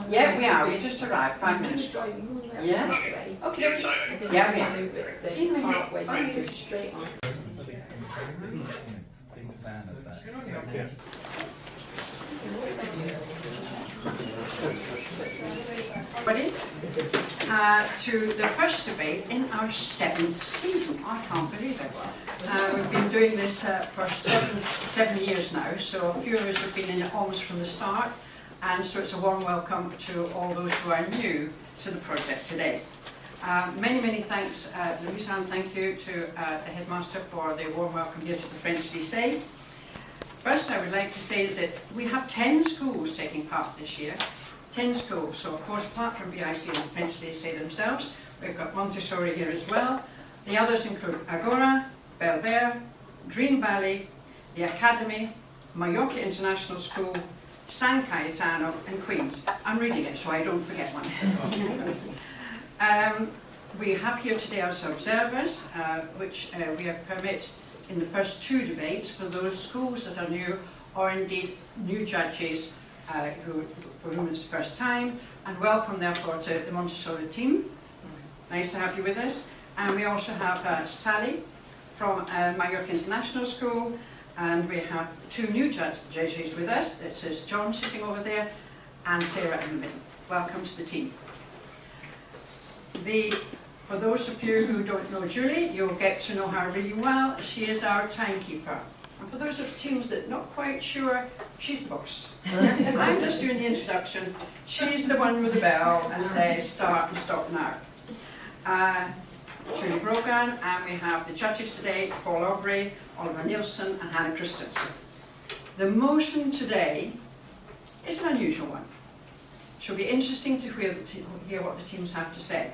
Yeah, we are. We just arrived 5 minutes ago. Yeah? Okay, okay. Yeah, we are. See you Part where you go straight on. Big fan of that. Ready? To the first debate in our 7th season. I can't believe it. We've been doing this for seven years now, so a few of us have been in it almost from the start, and so it's a warm welcome to all those who are new to the project today. Many thanks, Louise, and thank you to the headmaster for the warm welcome here to the French Lycée. First, I would like to say is that we have 10 schools taking part this year. 10 schools, so of course apart from BIC and French Lycée themselves, we've got Montessori here as well. The others include Agora, Belver, Green Valley, the Academy, Mallorca International School, San Cayetano and Queens. I'm reading it so I don't forget one. We have here today as observers, which we have permit in the first 2 debates for those schools that are new, or indeed new judges for whom it's the first time, and welcome therefore to the Montessori team. Nice to have you with us. And we also have Sally from Mallorca International School, and we have 2 new judges with us. It says John sitting over there, and Sarah in the middle. Welcome to the team. For those of you who don't know Julie, you'll get to know her really well. She is our timekeeper. And for those of the teams that are not quite sure, she's the boss. I'm just doing the introduction. She's the one with the bell and says start and stop now. Julie Brogan, and we have the judges today, Paul Aubrey, Oliver Nielsen and Hannah Christensen. The motion today is an unusual one. It shall be interesting to hear what the teams have to say.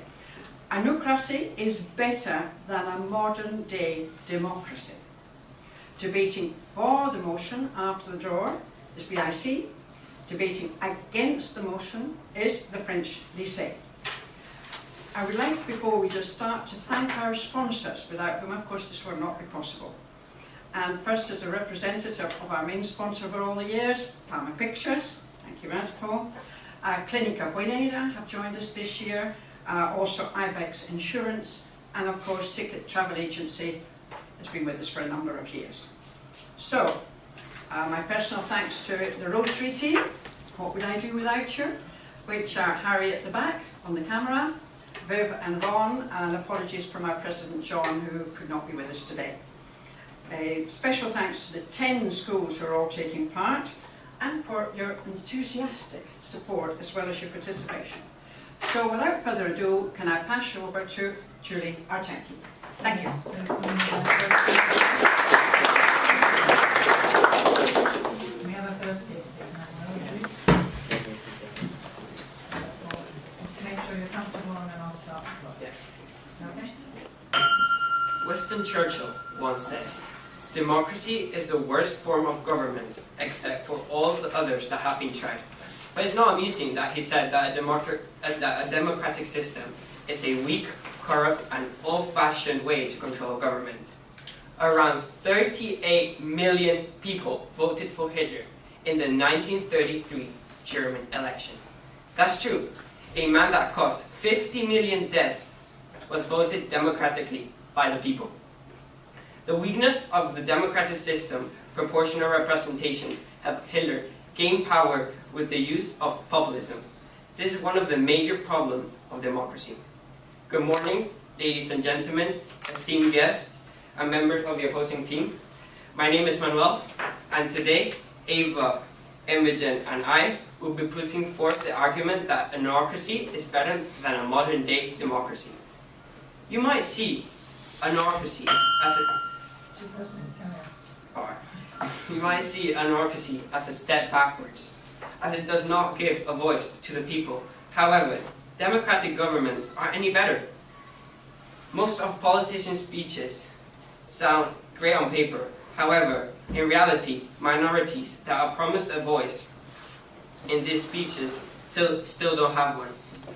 Anocracy is better than a modern day democracy. Debating for the motion after the draw is BIC. Debating against the motion is the French Lycée. I would like, before we just start, to thank our sponsors, without whom of course this would not be possible. And first, as a representative of our main sponsor for all the years, Palma Pictures, thank you very much, Paul. Clínica Buenaida have joined us this year, also Ibex Insurance, and of course Ticket Travel Agency has been with us for a number of years. So, my personal thanks to the Rotary team, what would I do without you, which are Harry at the back on the camera, Viv and Ron, and apologies from our President John, who could not be with us today. A special thanks to the 10 schools who are all taking part, and for your enthusiastic support as well as your participation. So without further ado, can I pass you over to Julie, our timekeeper. Thank you. We have a first speaker. Make sure you're comfortable and then I'll start. Okay? Winston Churchill once said, "Democracy is the worst form of government, except for all the others that have been tried." But it's not amusing that he said that a democratic system is a weak, corrupt, and old-fashioned way to control government. Around 38 million people voted for Hitler in the 1933 German election. That's true. A man that caused 50 million deaths was voted democratically by the people. The weakness of the democratic system, proportional representation, helped Hitler gain power with the use of populism. This is one of the major problems of democracy. Good morning, ladies and gentlemen, esteemed guests, and members of the opposing team. My name is Manuel, and today, Ava, Imogen, and I will be putting forth the argument that anarchy is better than a modern-day democracy. You might see anarchy as a step backwards, as it does not give a voice to the people. However, democratic governments are any better. Most of politicians' speeches sound great on paper. However, in reality, minorities that are promised a voice in these speeches still don't have one.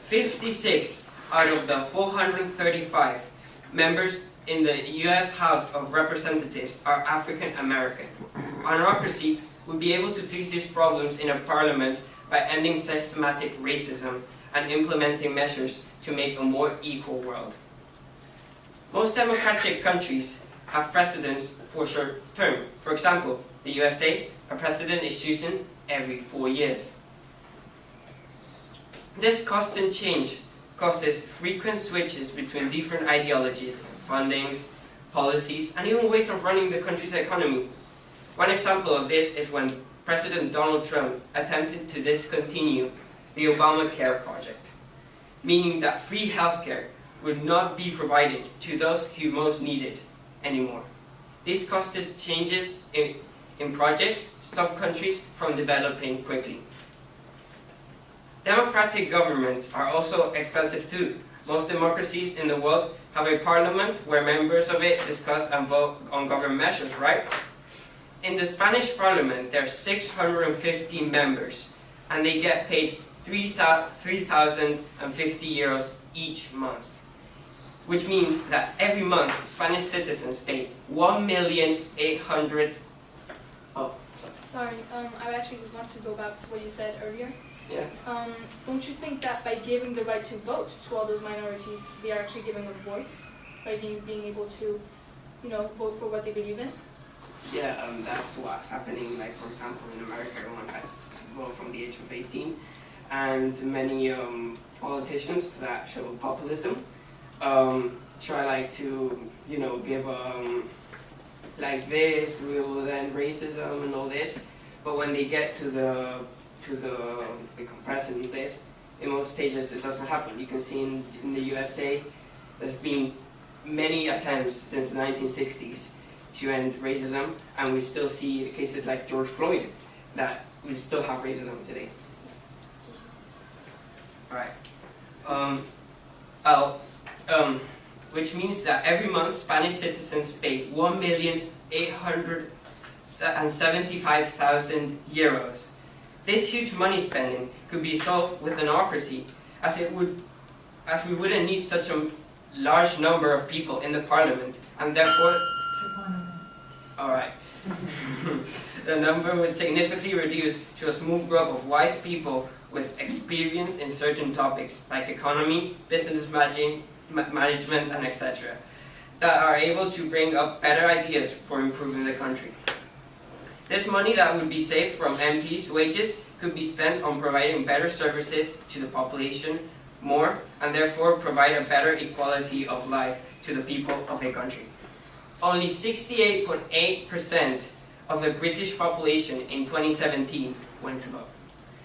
56 out of the 435 members in the US House of Representatives are African American. Anarchy would be able to fix these problems in a parliament by ending systematic racism and implementing measures to make a more equal world. Most democratic countries have precedents for short term. For example, the USA, a president is chosen every 4 years. This constant change causes frequent switches between different ideologies, fundings, policies, and even ways of running the country's economy. One example of this is when President Donald Trump attempted to discontinue the Obamacare project, meaning that free healthcare would not be provided to those who most need it anymore. These constant changes in projects stop countries from developing quickly. Democratic governments are also expensive too. Most democracies in the world have a parliament where members of it discuss and vote on government measures, right? In the Spanish parliament, there are 650 members, and they get paid 3,050 euros each month, which means that every month Spanish citizens pay 1,800,000. Oh, Sorry, I actually want to go back to what you said earlier. yeah. Don't you think that by giving the right to vote to all those minorities, they are actually giving a voice by being able to, vote for what they believe in? Yeah, that's what's happening. Like, for example, in America, everyone has to vote from the age of 18, and many politicians that show populism try to give like this, we will end racism and all this, but when they get to the comparison list, in most stages it doesn't happen. You can see in the USA, there's been many attempts since the 1960s to end racism, and we still see cases like George Floyd that we still have racism today. Alright. Which means that every month Spanish citizens pay 1,875,000 euros. This huge money spending could be solved with an democracy, as we wouldn't need such a large number of people in the parliament, and therefore, alright, the number would significantly reduce to a smooth group of wise people with experience in certain topics like economy, business management, and etc., that are able to bring up better ideas for improving the country. This money that would be saved from MPs' wages could be spent on providing better services to the population more, and therefore provide a better equality of life to the people of a country. Only 68.8% of the British population in 2017 went to vote,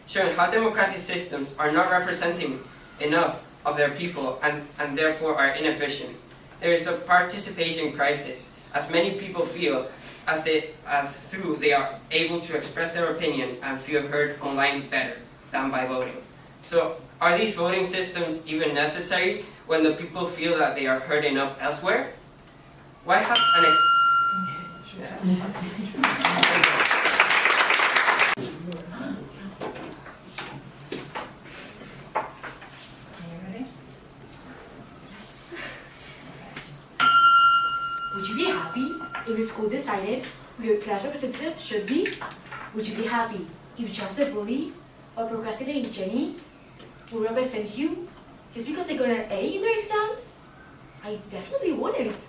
showing how democratic systems are not representing enough of their people and therefore are inefficient. There is a participation crisis, as many people feel as they are able to express their opinion and feel heard online better than by voting. So, are these voting systems even necessary when the people feel that they are heard enough elsewhere? Why have an... Would you be happy if your school decided who your class representative should be? Would you be happy if just a bully or procrastinating Jenny will represent you just because they got an A in their exams? I definitely wouldn't.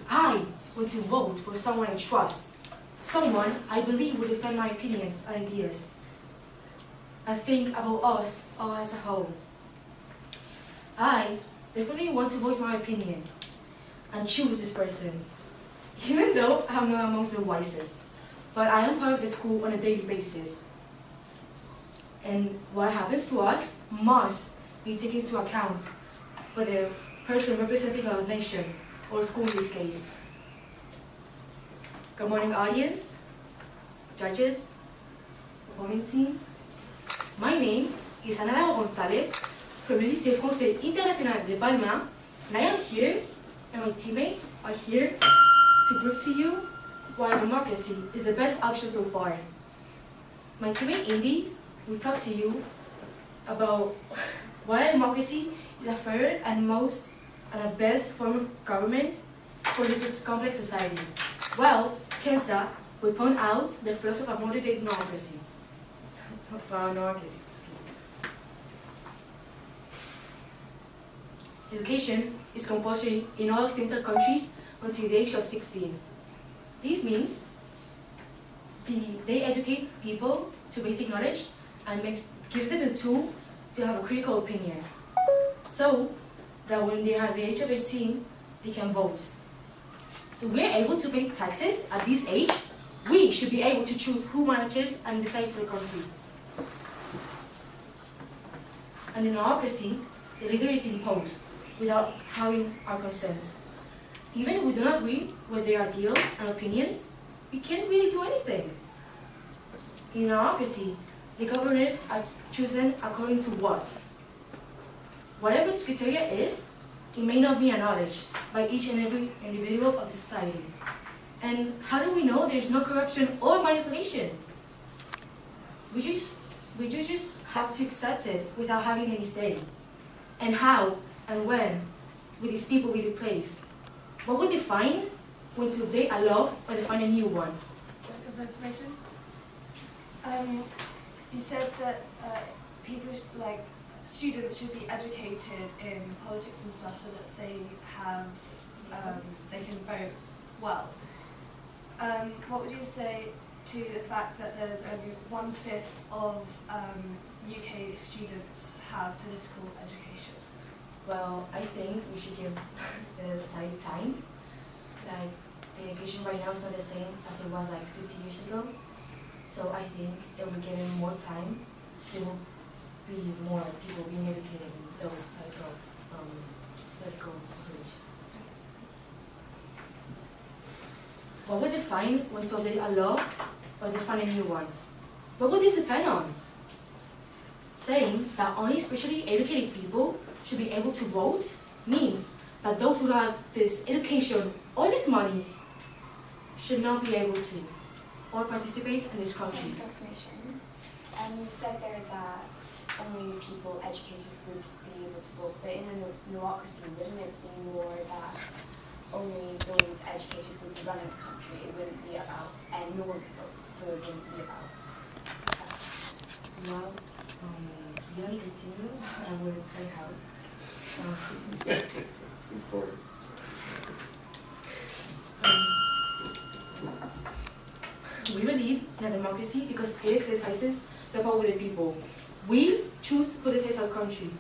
I want to vote for someone I trust, someone I believe will defend my opinions and ideas, and think about us all as a whole. I definitely want to voice my opinion and choose this person, even though I'm not amongst the wisest. But I am part of the school on a daily basis. And what happens to us must be taken into account by the person representing our nation, or school in this case. Good morning, audience, judges, performing team. My name is Ana Laura González from the Lycée Français International de Palma, and I am here, and my teammates are here to prove to you why democracy is the best option so far. My teammate Indy will talk to you about why democracy is a fair and most and the best form of government for this complex society. Well, Kenza will point out the flaws of a modern-day democracy. education is compulsory in all occidental countries until the age of 16. This means they educate people to basic knowledge and gives them the tool to have a critical opinion, so that when they have the age of 18, they can vote. If we are able to pay taxes at this age, we should be able to choose who manages and decides the country. And in democracy, the leader is imposed without having our consent. Even if we do not agree with their ideals and opinions, we can't really do anything. In democracy, the governors are chosen according to what? Whatever its criteria is, it may not be acknowledged by each and every individual of the society. And how do we know there's no corruption or manipulation? We just have to accept it without having any say. And how and when will these people be replaced? What would define when to update a law or define a new one? You said that people, students should be educated in politics and stuff so that they can vote well. What would you say to the fact that there's only 1/5 of UK students have political education? Well, I think we should give the society time. Like, the education right now is not the same as it was like 50 years ago. So I think if we give them more time, there will be more people being educated in those types of political operations. What would define when to update a law or define a new one? What would this depend on? Saying that only spiritually educated people should be able to vote means that those who have this education or this money should not be able to or participate in this country. Information. You said there that only people educated would be able to vote, but in a democracy, wouldn't it be more that only those educated would be running the country? It wouldn't be about, and no one could vote, so it wouldn't be about that. Well, you only continue, I will explain how. We believe in a democracy because it exercises the power of the people. We choose who decides our country.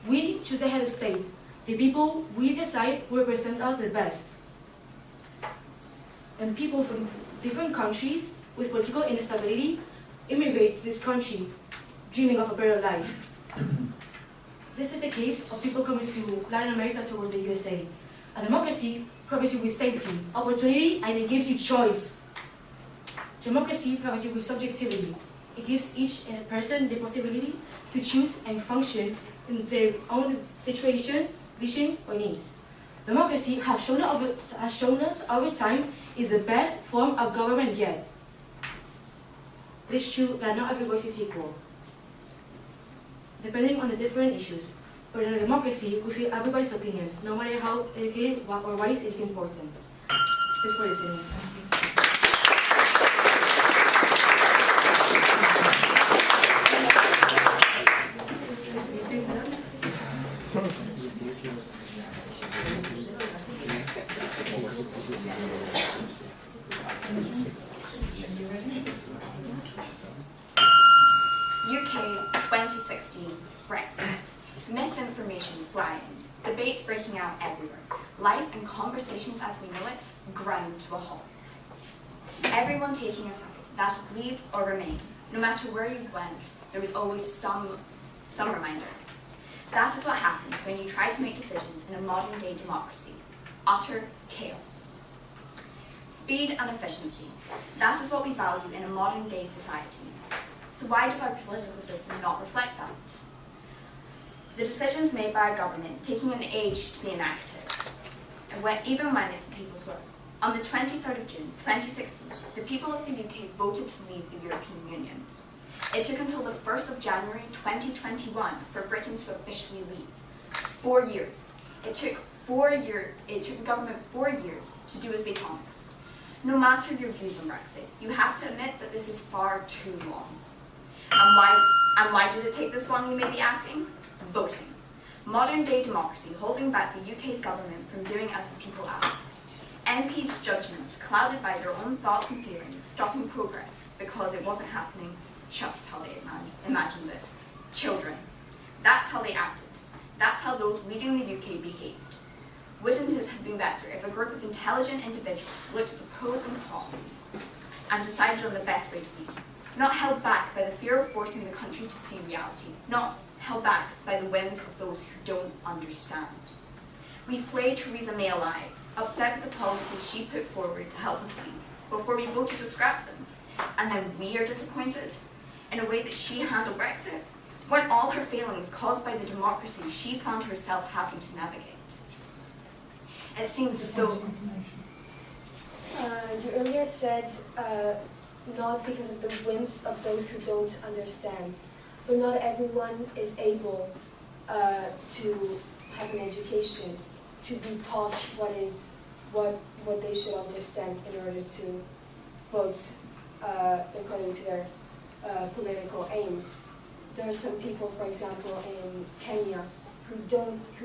We choose the head of state. The people we decide will represent us the best. And people from different countries with political instability immigrate to this country, dreaming of a better life. This is the case of people coming to Latin America towards the USA. A democracy provides you with safety, opportunity, and it gives you choice. Democracy provides you with subjectivity. It gives each person the possibility to choose and function in their own situation, vision, or needs. Democracy has shown us over time is the best form of government yet. It is true that not every voice is equal, depending on the different issues. But in a democracy, we feel everybody's opinion, no matter how educated or wise, is important. Thanks for listening. UK 2016 Brexit. Misinformation flying. Debates breaking out everywhere. Life and conversations as we know it ground to a halt. Everyone taking a side, that of leave or remain. No matter where you went, there was always some reminder. That is what happens when you try to make decisions in a modern day democracy. Utter chaos. Speed and efficiency. That is what we value in a modern day society. So why does our political system not reflect that? The decisions made by our government taking an age to be enacted, and even when it's the people's will. On the 23rd of June 2016, the people of the UK voted to leave the European Union. It took until the 1st of January 2021 for Britain to officially leave. 4 years. It took the government 4 years to do as they promised. No matter your views on Brexit, you have to admit that this is far too long. And why did it take this long, you may be asking? Voting. Modern day democracy holding back the UK's government from doing as the people ask. MPs' judgment clouded by their own thoughts and feelings, stopping progress because it wasn't happening just how they imagined it. Children. That's how they acted. That's how those leading the UK behaved. Wouldn't it have been better if a group of intelligent individuals looked at the pros and cons and decided on the best way to be? Not held back by the fear of forcing the country to see reality. Not held back by the whims of those who don't understand. We flayed Theresa May alive, upset with the policies she put forward to help us leave, before we voted to scrap them. And then we are disappointed in a way that she handled Brexit. Weren't all her failings caused by the democracy she found herself having to navigate? It seems so... You earlier said not because of the whims of those who don't understand, but not everyone is able to have an education, to be taught what they should understand in order to vote according to their political aims. There are some people, for example, in Kenya who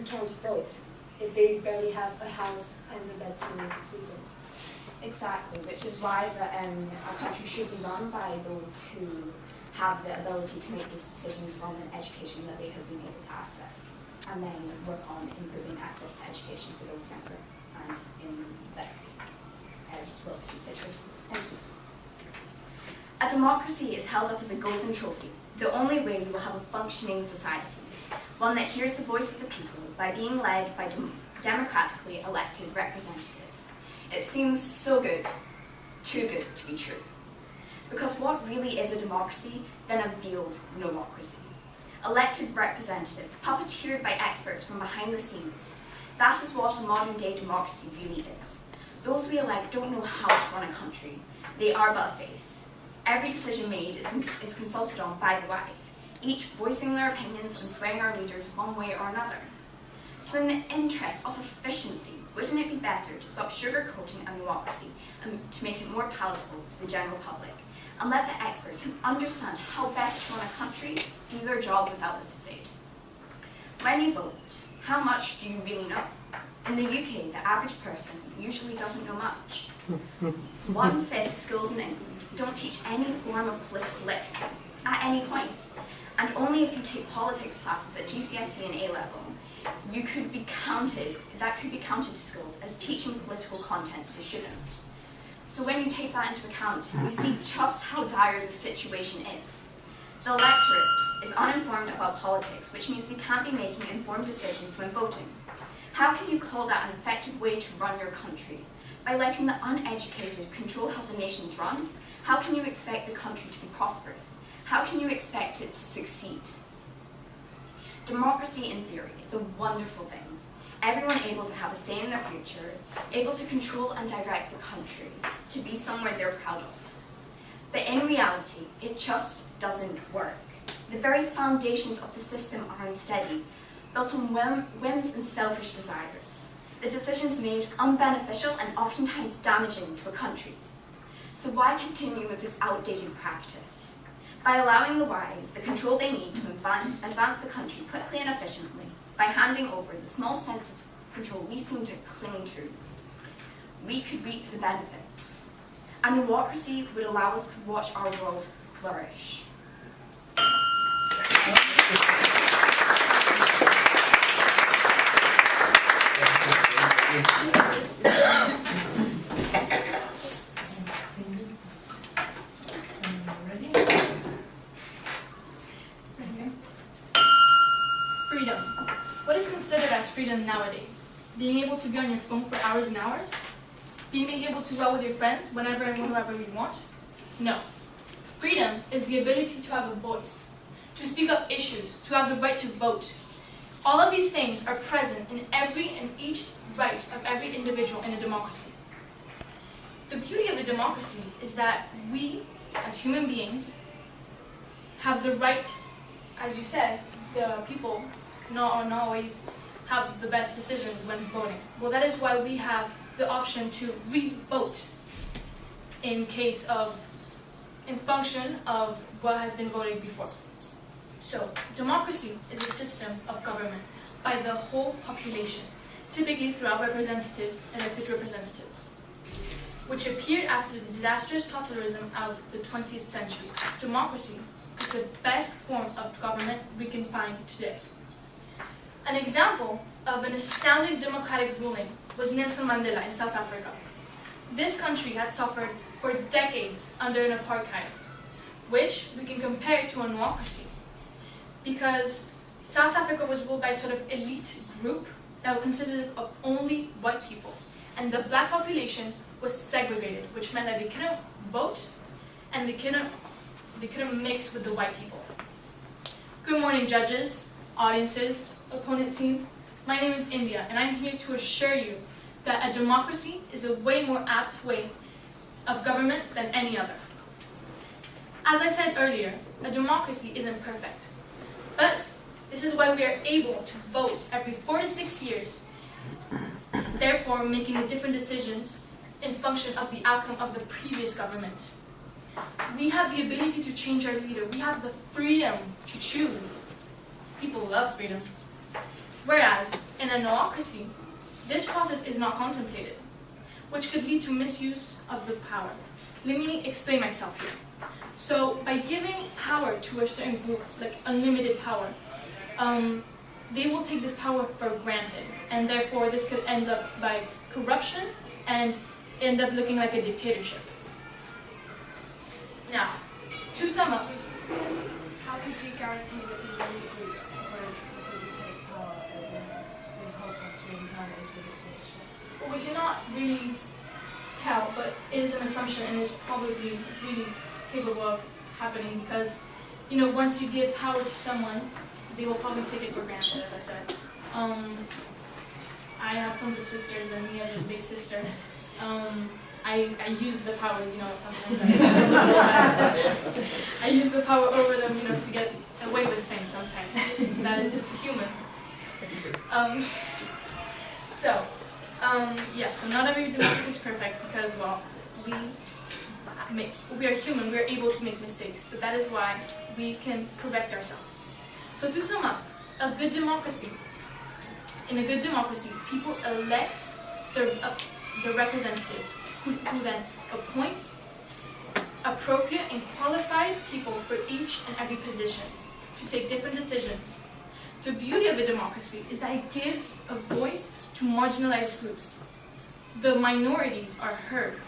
can't vote if they barely have a house and a bed to sleep in. Exactly, which is why our country should be run by those who have the ability to make those decisions from an education that they have been able to access, and then work on improving access to education for those younger and in less well-to-do situations. Thank you. A democracy is held up as a golden trophy, the only way you will have a functioning society, one that hears the voice of the people by being led by democratically elected representatives. It seems so good, too good to be true. Because what really is a democracy than a veiled no-mocracy? Elected representatives, puppeteered by experts from behind the scenes. That is what a modern-day democracy really is. Those we elect don't know how to run a country. They are but a face. Every decision made is consulted on by the wise, each voicing their opinions and swaying our leaders one way or another. So in the interest of efficiency, wouldn't it be better to stop sugarcoating a democracy and to make it more palatable to the general public, and let the experts who understand how best to run a country do their job without the facade? When you vote, how much do you really know? In the UK, the average person usually doesn't know much. 1/5 schools in England don't teach any form of political literacy at any point. And only if you take politics classes at GCSE and A-level, that could be counted to schools as teaching political contents to students. So when you take that into account, you see just how dire the situation is. The electorate is uninformed about politics, which means they can't be making informed decisions when voting. How can you call that an effective way to run your country? By letting the uneducated control how the nation's run? How can you expect the country to be prosperous? How can you expect it to succeed? Democracy in theory is a wonderful thing. Everyone able to have a say in their future, able to control and direct the country, to be somewhere they're proud of. But in reality, it just doesn't work. The very foundations of the system are unsteady, built on whims and selfish desires. The decisions made unbeneficial and oftentimes damaging to a country. So why continue with this outdated practice? By allowing the wise the control they need to advance the country quickly and efficiently, by handing over the small sense of control we seem to cling to, we could reap the benefits. A democracy would allow us to watch our world flourish. Freedom. What is considered as freedom nowadays? Being able to be on your phone for hours and hours? Being able to go out with your friends whenever and whenever you want? No. Freedom is the ability to have a voice, to speak up issues, to have the right to vote. All of these things are present in every and each right of every individual in a democracy. The beauty of a democracy is that we, as human beings, have the right, as you said, the people not always have the best decisions when voting. Well, that is why we have the option to re-vote in function of what has been voted before. So, democracy is a system of government by the whole population, typically through our representatives, elected representatives, which appeared after the disastrous totalitarianism of the 20th century. Democracy is the best form of government we can find today. An example of an astounding democratic ruling was Nelson Mandela in South Africa. This country had suffered for decades under an apartheid, which we can compare to a democracy, because South Africa was ruled by a sort of elite group that consisted of only white people, and the black population was segregated, which meant that they couldn't vote and they couldn't mix with the white people. Good morning, judges, audiences, opponent team. My name is India, and I'm here to assure you that a democracy is a way more apt way of government than any other. As I said earlier, a democracy isn't perfect, but this is why we are able to vote every 4 to 6 years, therefore making different decisions in function of the outcome of the previous government. We have the ability to change our leader. We have the freedom to choose. People love freedom. Whereas in a democracy, this process is not contemplated, which could lead to misuse of the power. Let me explain myself here. So by giving power to a certain group, like unlimited power, they will take this power for granted, and therefore this could end up by corruption and end up looking like a dictatorship. Now, to sum up, yes. How could you guarantee that these elite groups won't completely take power over the whole country and turn it into a dictatorship? Well, we cannot really tell, but it is an assumption and is probably really capable of happening because, you know, once you give power to someone, they will probably take it for granted, as I said. I have tons of sisters, and me as a big sister, I use the power, you know, sometimes I use the power over them, you know, to get away with things sometimes. That is just human. So not every democracy is perfect because, well, we are human, we are able to make mistakes, but that is why we can correct ourselves. So to sum up, in a good democracy, people elect the representatives who then appoints appropriate and qualified people for each and every position to take different decisions. The beauty of a democracy is that it gives a voice to marginalized groups. The minorities are heard.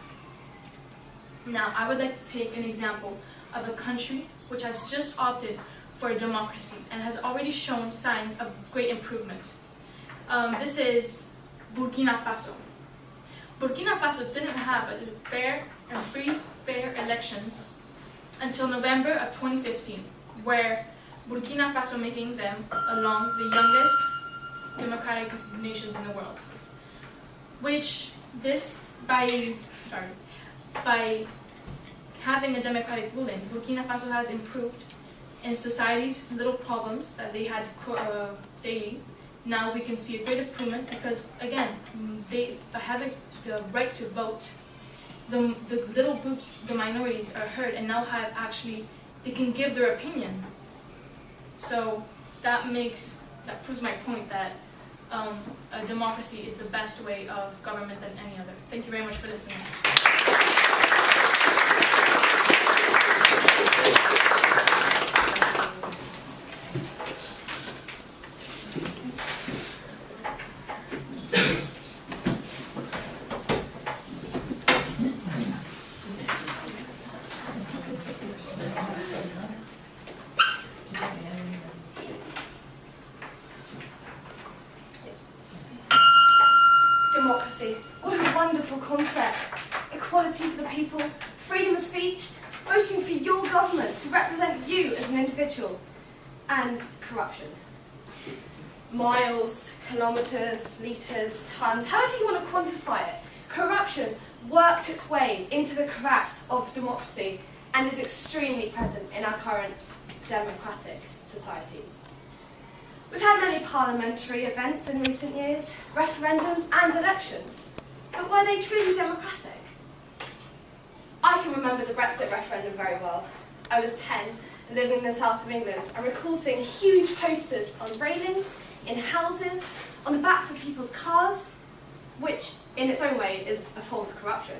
Now, I would like to take an example of a country which has just opted for a democracy and has already shown signs of great improvement. This is Burkina Faso. Burkina Faso didn't have a fair elections until November of 2015, where Burkina Faso making them along the youngest democratic nations in the world. Which by having a democratic ruling, Burkina Faso has improved in society's little problems that they had daily. Now we can see a great improvement because, again, by having the right to vote, the little groups, the minorities, are heard and now they can give their opinion. So that proves my point that a democracy is the best way of government than any other. Thank you very much for listening. Democracy. What a wonderful concept. Equality for the people, freedom of speech, voting for your government to represent you as an individual, and corruption. Miles, kilometres, litres, tonnes, however you want to quantify it, corruption works its way into the crevasse of democracy and is extremely present in our current democratic societies. We've had many parliamentary events in recent years, referendums and elections, but were they truly democratic? I can remember the Brexit referendum very well. I was 10, living in the south of England, I recall seeing huge posters on railings, in houses, on the backs of people's cars, which in its own way is a form of corruption.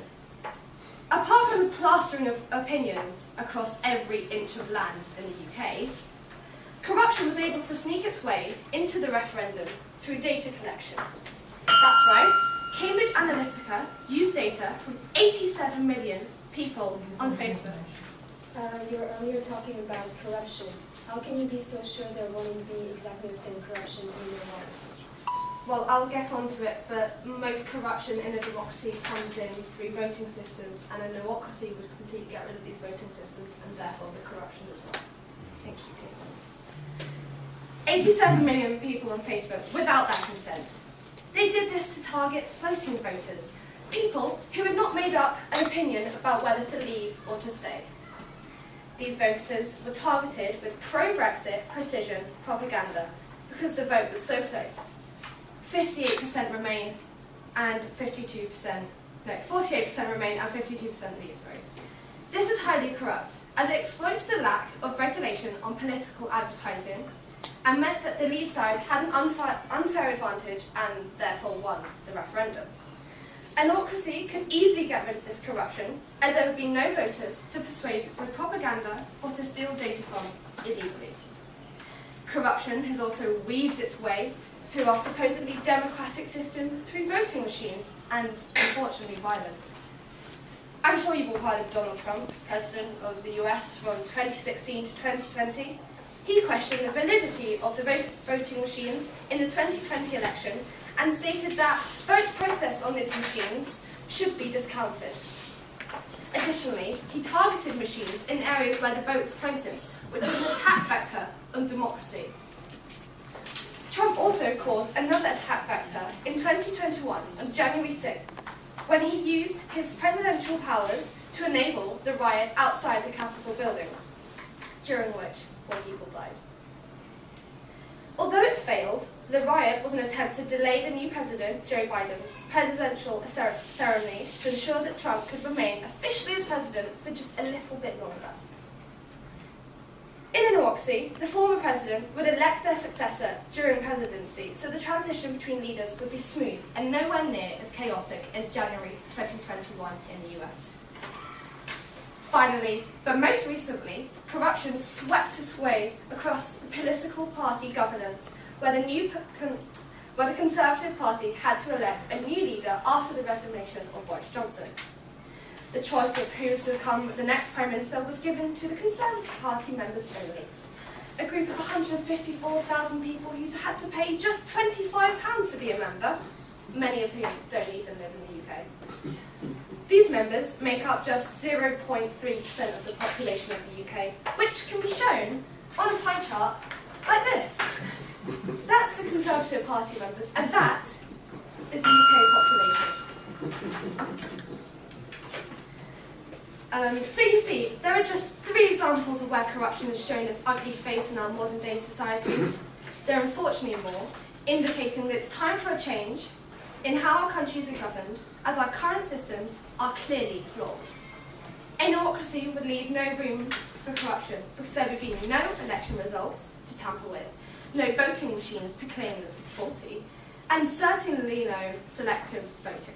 Apart from the plastering of opinions across every inch of land in the UK, corruption was able to sneak its way into the referendum through data collection. That's right, Cambridge Analytica used data from 87 million people on Facebook. You were earlier talking about corruption. How can you be so sure there won't be exactly the same corruption in your democracy? Well, I'll get onto it, but most corruption in a democracy comes in through voting systems, and a democracy would completely get rid of these voting systems, and therefore the corruption as well. Thank you. 87 million people on Facebook without their consent. They did this to target floating voters, people who had not made up an opinion about whether to leave or to stay. These voters were targeted with pro-Brexit precision propaganda because the vote was so close. 58% Remain and 48% Remain and 52% Leave, sorry. This is highly corrupt, as it exploits the lack of regulation on political advertising and meant that the Leave side had an unfair advantage and therefore won the referendum. A democracy could easily get rid of this corruption, as there would be no voters to persuade with propaganda or to steal data from illegally. Corruption has also weaved its way through our supposedly democratic system through voting machines and, unfortunately, violence. I'm sure you've all heard of Donald Trump, President of the US from 2016 to 2020. He questioned the validity of the voting machines in the 2020 election and stated that votes processed on these machines should be discounted. Additionally, he targeted machines in areas where the vote was processed, which is an attack vector on democracy. Trump also caused another attack vector in 2021 on January 6th, when he used his presidential powers to enable the riot outside the Capitol building, during which 4 people died. Although it failed, the riot was an attempt to delay the new president, Joe Biden's, presidential ceremony to ensure that Trump could remain officially as president for just a little bit longer. In a democracy, the former president would elect their successor during presidency, so the transition between leaders would be smooth and nowhere near as chaotic as January 2021 in the US. Finally, but most recently, corruption swept its way across the political party governance, where the Conservative Party had to elect a new leader after the resignation of Boris Johnson. The choice of who was to become the next Prime Minister was given to the Conservative Party members only, a group of 154,000 people who had to pay just £25 to be a member, many of whom don't even live in the UK. These members make up just 0.3% of the population of the UK, which can be shown on a pie chart like this. That's the Conservative Party members, and that is the UK population. So you see, there are just 3 examples of where corruption has shown its ugly face in our modern day societies. There are unfortunately more, indicating that it's time for a change in how our countries are governed, as our current systems are clearly flawed. A democracy would leave no room for corruption, because there would be no election results to tamper with, no voting machines to claim as faulty, and certainly no selective voting.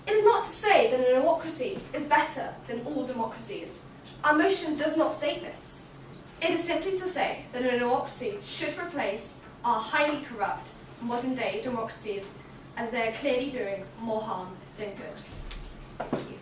It is not to say that a democracy is better than all democracies. Our motion does not state this. It is simply to say that a democracy should replace our highly corrupt modern-day democracies, as they are clearly doing more harm than good. Thank you.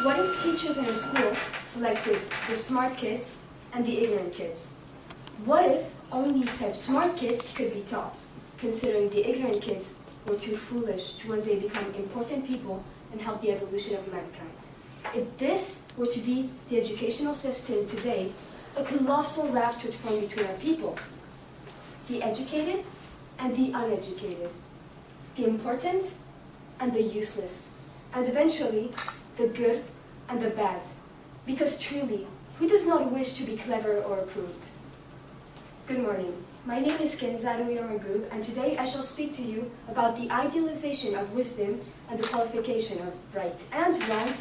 What if teachers in a school selected the smart kids and the ignorant kids? What if only said smart kids could be taught, considering the ignorant kids were too foolish to one day become important people and help the evolution of mankind? If this were to be the educational system today, a colossal raft would form between our people. The educated and the uneducated. The important and the useless. And eventually, the good and the bad. Because truly, who does not wish to be clever or approved? Good morning. My name is Kenzaru Yomagu, and today I shall speak to you about the idealization of wisdom and the qualification of right and wrong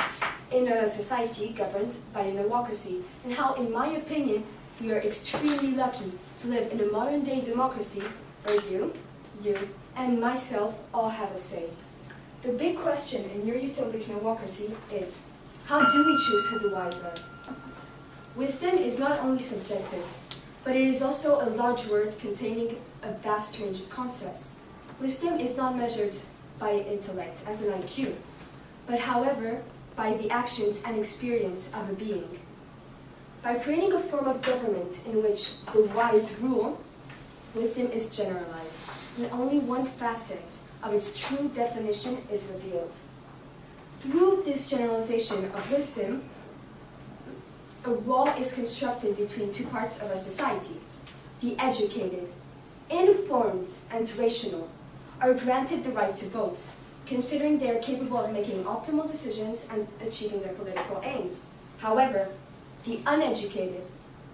in a society governed by a democracy, and how, in my opinion, we are extremely lucky to live in a modern-day democracy where you, and myself all have a say. The big question in your utopic democracy is, how do we choose who the wise are? Wisdom is not only subjective, but it is also a large word containing a vast range of concepts. Wisdom is not measured by intellect as an IQ, but however, by the actions and experience of a being. By creating a form of government in which the wise rule, wisdom is generalized, and only one facet of its true definition is revealed. Through this generalization of wisdom, a wall is constructed between two parts of our society. The educated, informed, and rational are granted the right to vote, considering they are capable of making optimal decisions and achieving their political aims. However, the uneducated,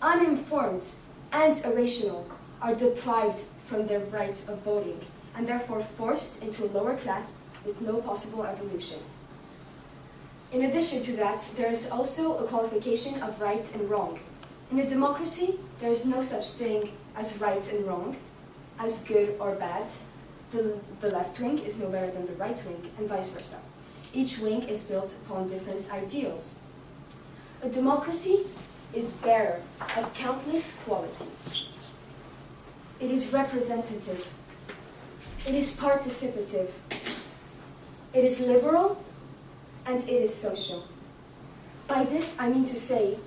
uninformed, and irrational are deprived from their right of voting, and therefore forced into a lower class with no possible evolution. In addition to that, there is also a qualification of right and wrong. In a democracy, there is no such thing as right and wrong, as good or bad. The left wing is no better than the right wing, and vice versa. Each wing is built upon different ideals. A democracy is bare of countless qualities. It is representative. It is participative. It is liberal, and it is social. By this, I mean to say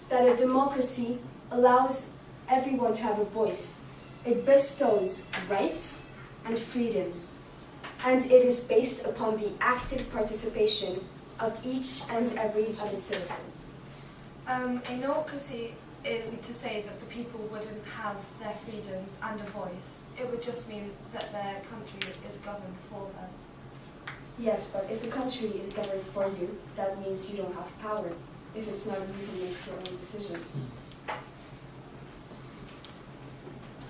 that a democracy allows everyone to have a voice. It bestows rights and freedoms, and it is based upon the active participation of each and every of its citizens. A democracy isn't to say that the people wouldn't have their freedoms and a voice. It would just mean that their country is governed for them. Yes, but if a country is governed for you, that means you don't have power. If it's not you who makes your own decisions.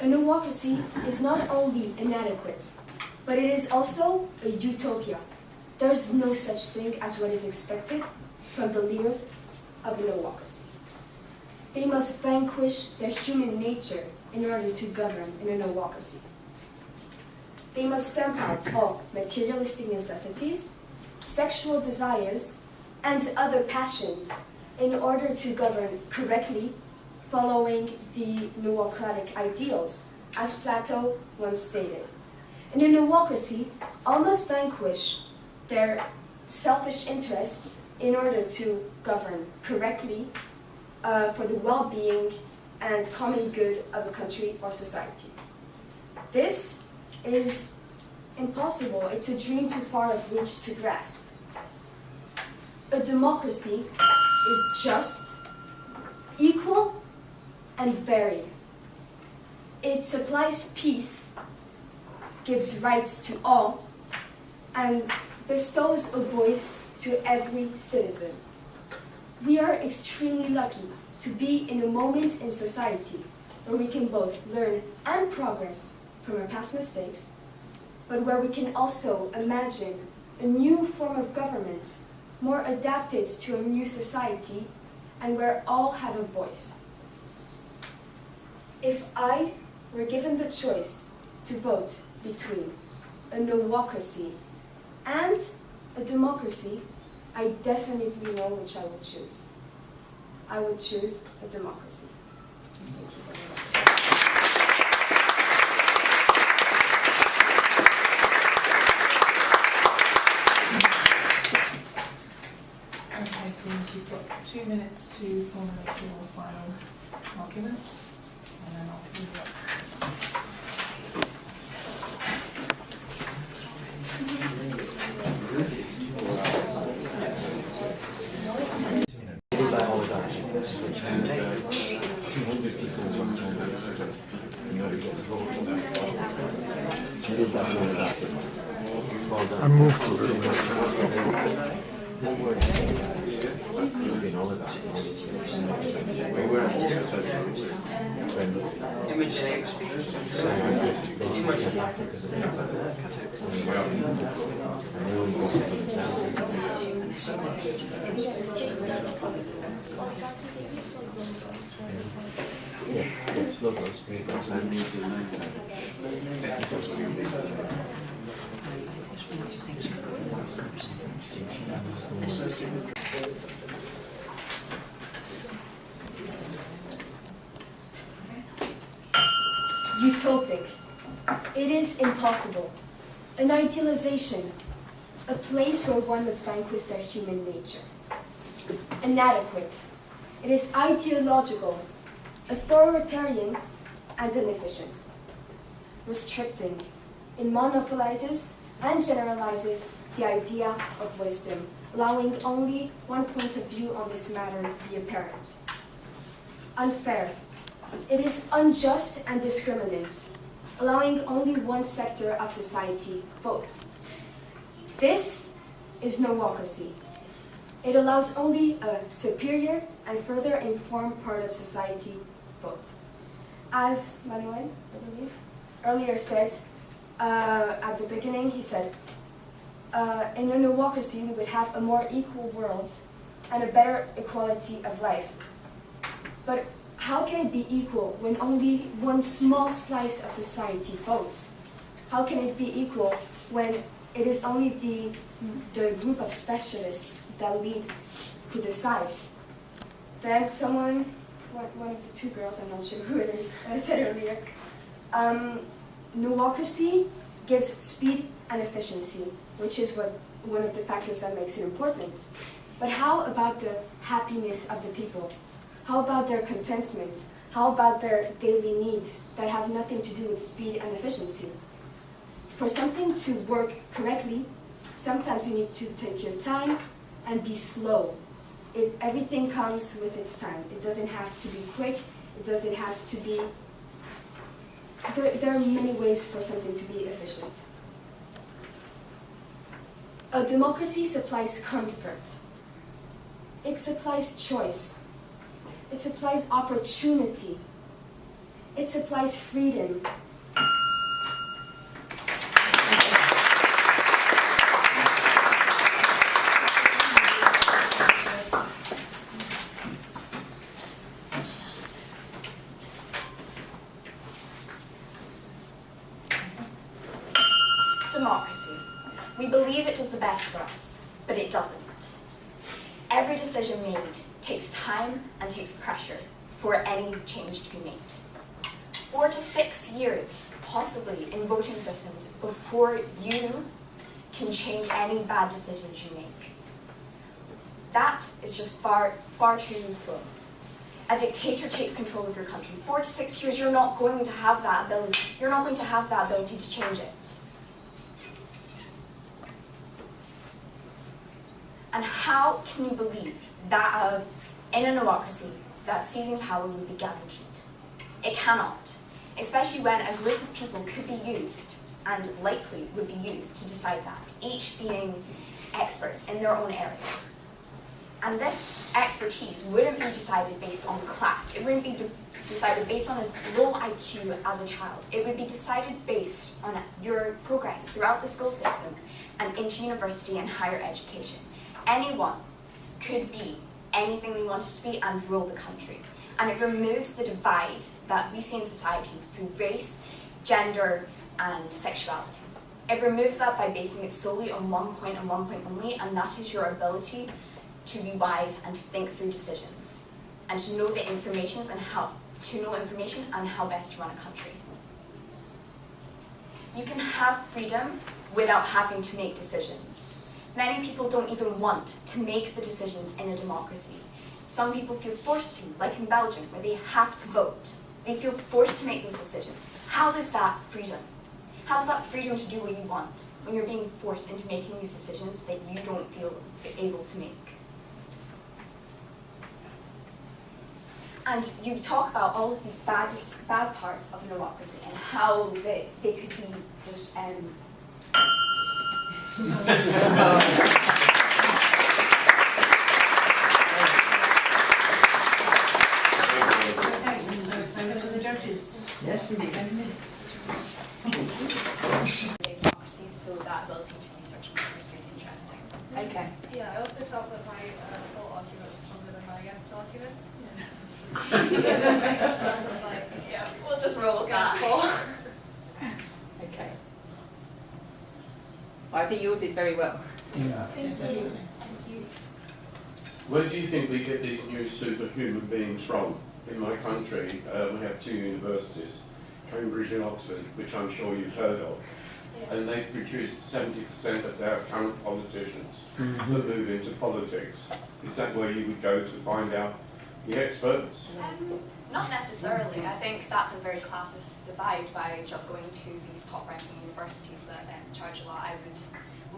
A democracy is not only inadequate, but it is also a utopia. There is no such thing as what is expected from the leaders of a democracy. They must vanquish their human nature in order to govern in a democracy. They must stamp out all materialistic necessities, sexual desires, and other passions in order to govern correctly, following the democratic ideals, as Plato once stated. In a democracy, all must vanquish their selfish interests in order to govern correctly for the well-being and common good of a country or society. This is impossible. It's a dream too far of reach to grasp. A democracy is just, equal, and varied. It supplies peace, gives rights to all, and bestows a voice to every citizen. We are extremely lucky to be in a moment in society where we can both learn and progress from our past mistakes, but where we can also imagine a new form of government more adapted to a new society and where all have a voice. If I were given the choice to vote between a democracy and a democracy, I definitely know which I would choose. I would choose a democracy. Thank you very much. Okay, Dean, you've got 2 minutes to formulate your final arguments, and then I'll give you up. I move to Utopic. It is impossible. An idealization. A place where one must vanquish their human nature. Inadequate. It is ideological, authoritarian, and inefficient. Restricting. It monopolizes and generalizes the idea of wisdom, allowing only one point of view on this matter be apparent. Unfair. It is unjust and discriminant, allowing only one sector of society vote. This is no-ocracy. It allows only a superior and further informed part of society vote. As Manuel, I believe, earlier said, at the beginning, he said, in a no-ocracy, we would have a more equal world and a better equality of life. But how can it be equal when only one small slice of society votes? How can it be equal when it is only the group of specialists that lead who decide? Then someone, one of the two girls, I'm not sure who it is, said earlier, no-ocracy gives speed and efficiency, which is one of the factors that makes it important. But how about the happiness of the people? How about their contentment? How about their daily needs that have nothing to do with speed and efficiency? For something to work correctly, sometimes you need to take your time and be slow. Everything comes with its time. It doesn't have to be quick. It doesn't have to be... There are many ways for something to be efficient. A democracy supplies comfort. It supplies choice. It supplies opportunity. It supplies freedom. Democracy. We believe it does the best for us, but it doesn't. Every decision made takes time and takes pressure for any change to be made. 4 to 6 years, possibly, in voting systems before you can change any bad decisions you make. That is just far too slow. A dictator takes control of your country. 4 to 6 years, you're not going to have that ability. You're not going to have that ability to change it. And how can you believe that in a democracy that seizing power would be guaranteed? It cannot, especially when a group of people could be used and likely would be used to decide that, each being experts in their own area. And this expertise wouldn't be decided based on class. It wouldn't be decided based on his low IQ as a child. It would be decided based on your progress throughout the school system and into university and higher education. Anyone could be anything they wanted to be and rule the country. And it removes the divide that we see in society through race, gender, and sexuality. It removes that by basing it solely on one point and one point only, and that is your ability to be wise and to think through decisions, and to know the information and how best to run a country. You can have freedom without having to make decisions. Many people don't even want to make the decisions in a democracy. Some people feel forced to, like in Belgium, where they have to vote. They feel forced to make those decisions. How is that freedom? How is that freedom to do what you want when you're being forced into making these decisions that you don't feel able to make? And you talk about all of these bad parts of democracy and how they could be just Yes, indeed. 10 minutes. Democracy, so that ability to research more is really interesting. Okay. Yeah, I also felt that my full argument was stronger than my against argument. So I was just like, Yeah, we'll just roll with go that. for. Okay. Well, I think you all did very well. Yeah. Thank you. Where do you think we get these new superhuman beings from? In my country, we have two universities, Cambridge and Oxford, which I'm sure you've heard of, and they produced 70% of their current politicians that move into politics. Is that where you would go to find out the experts? Not necessarily. I think that's a very classist divide by just going to these top-ranking universities that charge a lot. I would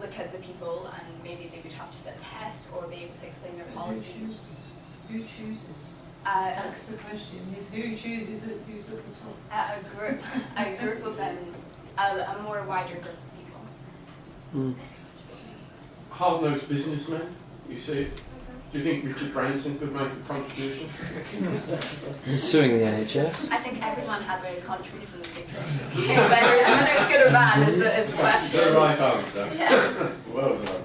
look at the people and maybe they would have to sit a test or be able to explain their policies. Who chooses? That's the question. Is who chooses it? Who's at the top? a group of a more wider group of people. Hard-nosed businessmen, you see? Do you think Richard Branson could make a contribution? Suing the NHS. I think everyone has a contribution to make. Whether it's good or bad is the question. The right answer. Yeah. Well done.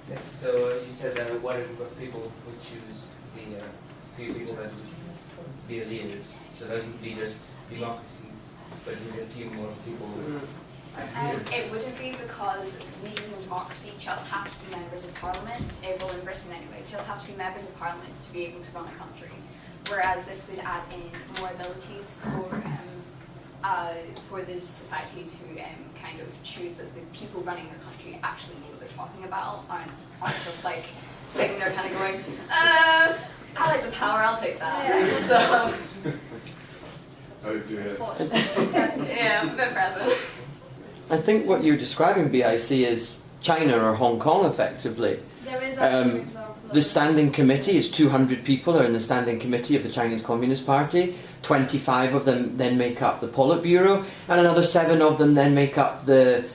Yes, so you said that what people would choose the few people that would be leaders. So that would be just democracy, but with a few more people as leaders. It wouldn't be because leaders in democracy just have to be members of parliament, well in Britain anyway, just have to be members of parliament to be able to run a country. Whereas this would add in more abilities for this society to kind of choose that the people running the country actually know what they're talking about, aren't just like sitting there kind of going, I like the power, I'll take that. Yeah. So, Oh dear. yeah, a bit present. I think what you're describing, BIC, is China or Hong Kong, effectively. There is actually an example of The standing committee is 200 people are in the standing committee of the Chinese Communist Party. 25 of them then make up the Politburo, and another 7 of them then make up the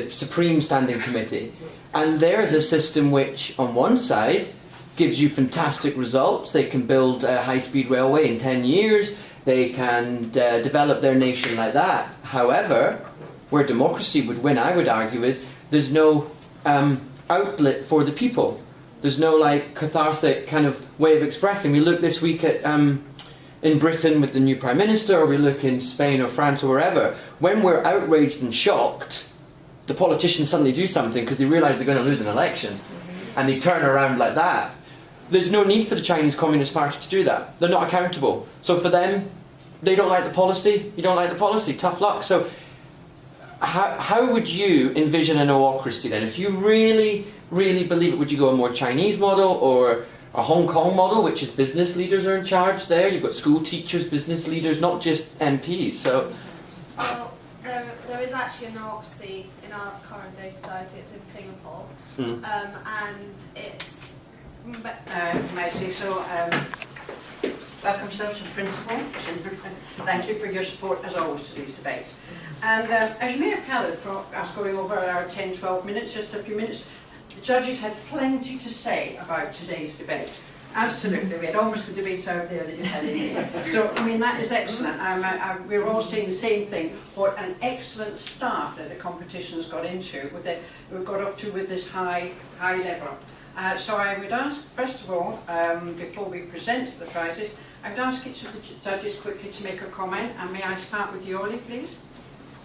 Supreme Standing Committee. And there is a system which, on one side, gives you fantastic results. They can build a high-speed railway in 10 years. They can develop their nation like that. However, where democracy would win, I would argue, is there's no outlet for the people. There's no cathartic kind of way of expressing. We look this week at in Britain with the new Prime Minister, or we look in Spain or France or wherever. When we're outraged and shocked, the politicians suddenly do something because they realise they're going to lose an election, and they turn around like that. There's no need for the Chinese Communist Party to do that. They're not accountable. So for them, they don't like the policy, you don't like the policy, tough luck. So how would you envision an democracy then? If you really, really believe it, would you go a more Chinese model or a Hong Kong model, which is business leaders are in charge there? You've got school teachers, business leaders, not just MPs. So, Well, there is actually a democracy in our current day society. It's in Singapore, and it's. May I say so? Welcome, sir, to the principal. Thank you for your support, as always, to these debates. And as you may have gathered from us going over our 10-12 minutes, just a few minutes, the judges had plenty to say about today's debate. Absolutely, we had almost the debate out there that you had in here. So, I mean, that is excellent. We're all saying the same thing. What an excellent start that the competition has got into, we've got up to with this high level. So I would ask, first of all, before we present the prizes, I would ask each of the judges quickly to make a comment. And may I start with you, Ollie, please?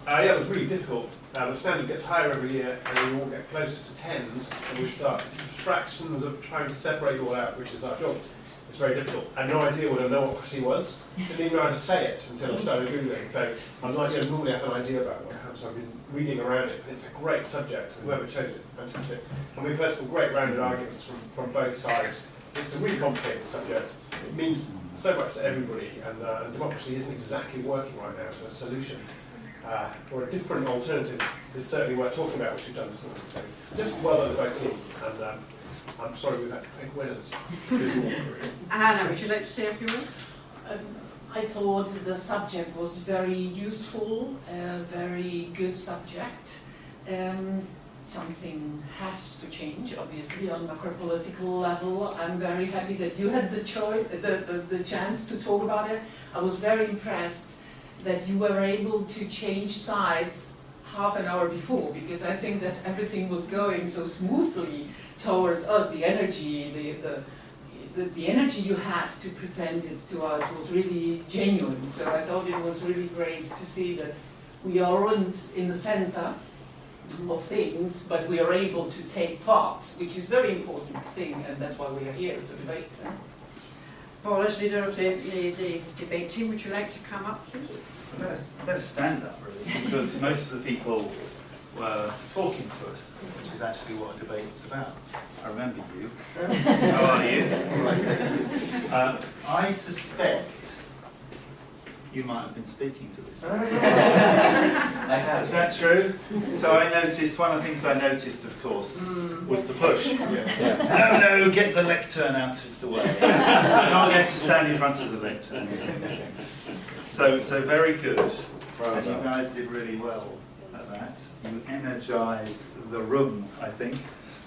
Yeah, it was really difficult. The standard gets higher every year, and we all get closer to tens, and we start fractions of trying to separate it all out, which is our job. It's very difficult. I had no idea what a democracy was. Didn't even know how to say it until I started Googling. So I'm like, normally I have an idea about what it happens, so I've been reading around it. It's a great subject. Whoever chose it, fantastic. And we've heard some great rounded arguments from both sides. It's a really complicated subject. It means so much to everybody, and democracy isn't exactly working right now, so a solution or a different alternative is certainly worth talking about, which we've done this morning. So just well done to both teams, and I'm sorry we've had to pick winners. Hannah, would you like to say a few words? I thought the subject was very useful, a very good subject. something has to change, obviously, on macro-political level. I'm very happy that you had the choice, the chance to talk about it. I was very impressed that you were able to change sides half an hour before, because I think that everything was going so smoothly towards us. The energy, the energy you had to present it to us was really genuine. So I thought it was really great to see that we aren't in the center of things, but we are able to take part, which is a very important thing, and that's why we are here to debate. Paul, as leader of the debate team, would you like to come up, please? I better stand up, really, because most of the people were talking to us, which is actually what a debate's about. I remember you. How are you? I suspect you might have been speaking to this person. I have. Is that true? So I noticed, one of the things I noticed, of course, was the push. No, get the lectern out of the way. I'm not going to stand in front of the lectern. So very good. And you guys did really well at that. You energised the room, I think.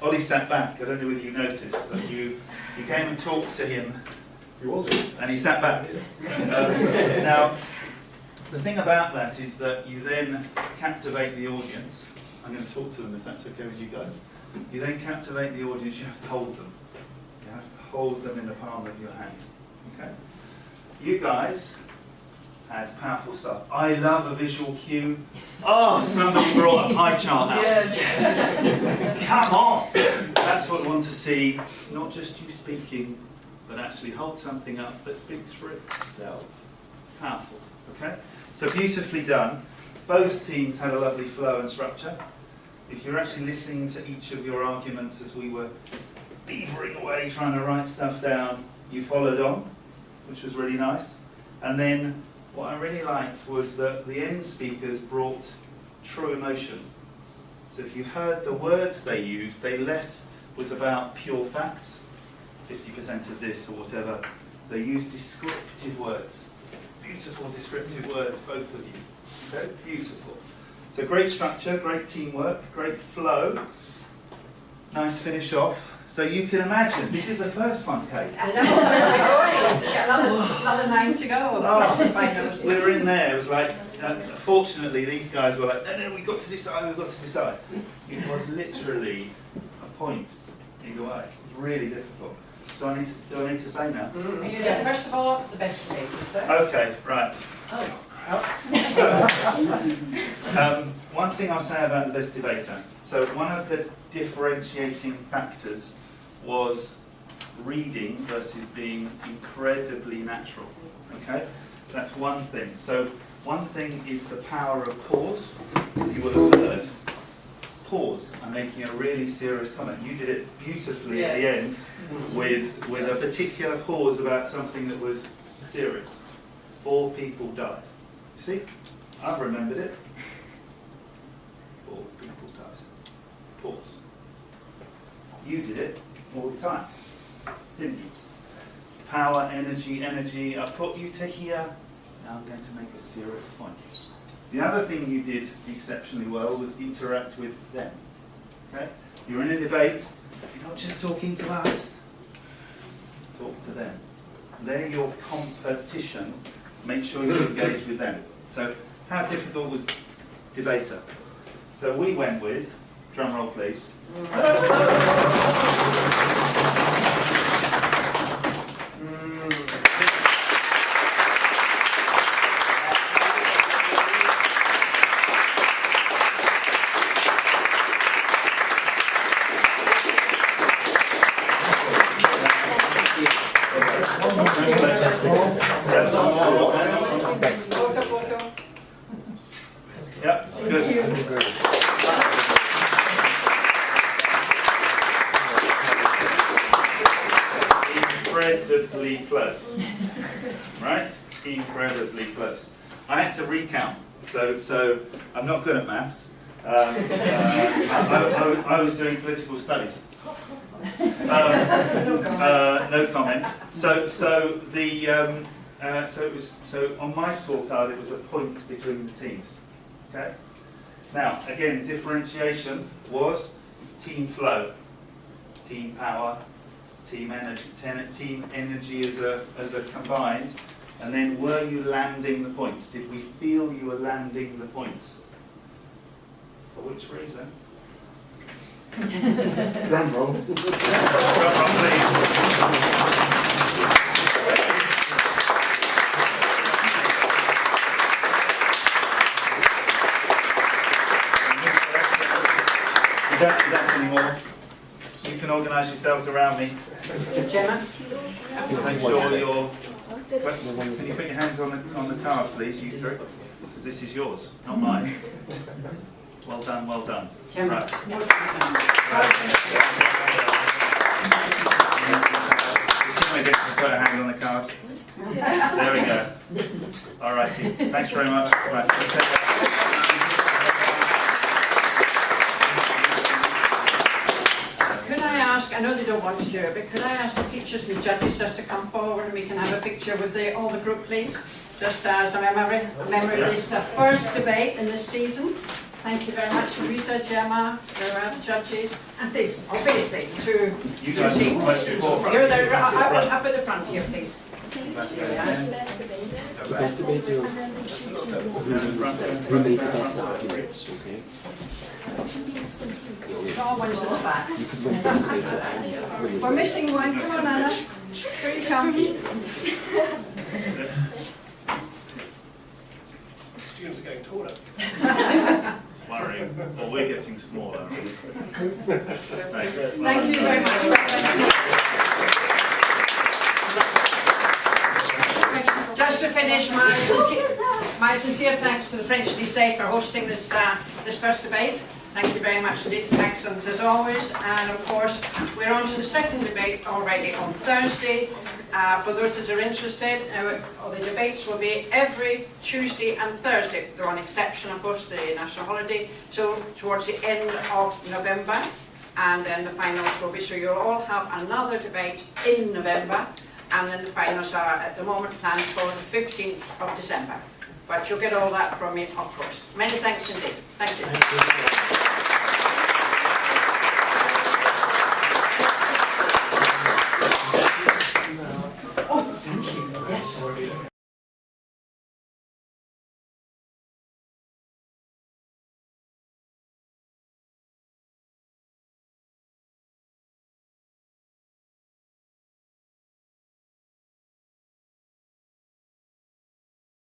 Ollie sat back. I don't know whether you noticed, but you came and talked to him. You all do. And he sat back. Now, the thing about that is that you then captivate the audience. I'm going to talk to them if that's okay with you guys. You then captivate the audience, you have to hold them. You have to hold them in the palm of your hand. Okay? You guys had powerful stuff. I love a visual cue. Oh, somebody brought a pie chart out. Yes. Come on! That's what we want to see. Not just you speaking, but actually hold something up that speaks for itself. Powerful, okay? So beautifully done. Both teams had a lovely flow and structure. If you're actually listening to each of your arguments as we were beavering away trying to write stuff down, you followed on, which was really nice. And then what I really liked was that the end speakers brought true emotion. So if you heard the words they used, they less was about pure facts, 50% of this or whatever. They used descriptive words. Beautiful descriptive words, both of you. Okay, beautiful. So great structure, great teamwork, great flow. Nice finish off. So you can imagine, this is the first one, Kate. I know, we've got another 9 to go. We were in there, it was like, fortunately these guys were like, no, we've got to decide, we've got to decide. It was literally a point either way. It was really difficult. Do I need to say now? Yeah, first of all, the best debaters, sir. Okay, right. So, one thing I'll say about the best debater. So one of the differentiating factors was reading versus being incredibly natural. Okay, that's one thing. So one thing is the power of pause. You will have heard. Pause. I'm making a really serious comment. You did it beautifully at the end with a particular pause about something that was serious. 4 people died. You see? I've remembered it. 4 people died. Pause. You did it all the time, didn't you? Power, energy. I've got you to here. Now I'm going to make a serious point. The other thing you did exceptionally well was interact with them. Okay? You're in a debate, you're not just talking to us. Talk to them. They're your competition. Make sure you engage with them. So, how difficult was debater? So we went with, drum roll please. Yep, good. Incredibly close. Right? Incredibly close. I had to recount, so I'm not good at maths. I was doing political studies. No comment. So it was on my scorecard it was a point between the teams. Okay. Now, again, differentiation was team flow, team power, team energy as a combined, and then were you landing the points? Did we feel you were landing the points? For which reason? Drum roll. Drum roll, please. You don't do that anymore. You can organise yourselves around me. Gemma? Make sure you're. Can you put your hands on the card, please, you three? Because this is yours, not mine. Well done, well done. Gemma, Right. motion Just put a hand on the card. There we go. All righty. Thanks very much. Right. Could I ask, I know they don't want to do it, but could I ask the teachers and the judges just to come forward and we can have a picture with all the group, please? Just as a memory of this first debate in this season. Thank you very much, Rita, Gemma, the judges, and please, obviously, to You guys are teams. most important. You're there, up at the front here, please. The best debater who made the best arguments, okay? Shaw wins at the back. You could win the debater. We're missing one. Come on, Anna. Here you come. Students are getting taller. It's worrying. Well, we're getting smaller. Right. Thank you very much. Just to finish, my sincere thanks to the French Lycée for hosting this first debate. Thank you very much indeed. Excellent as always. And of course, we're on to the second debate already on Thursday. For those that are interested, the debates will be every Tuesday and Thursday. They're on exception, of course, the national holiday, so towards the end of November. And then the finals will be, so you'll all have another debate in November. And then the finals are at the moment planned for the 15th of December. But you'll get all that from me, of course. Many thanks indeed. Thank you.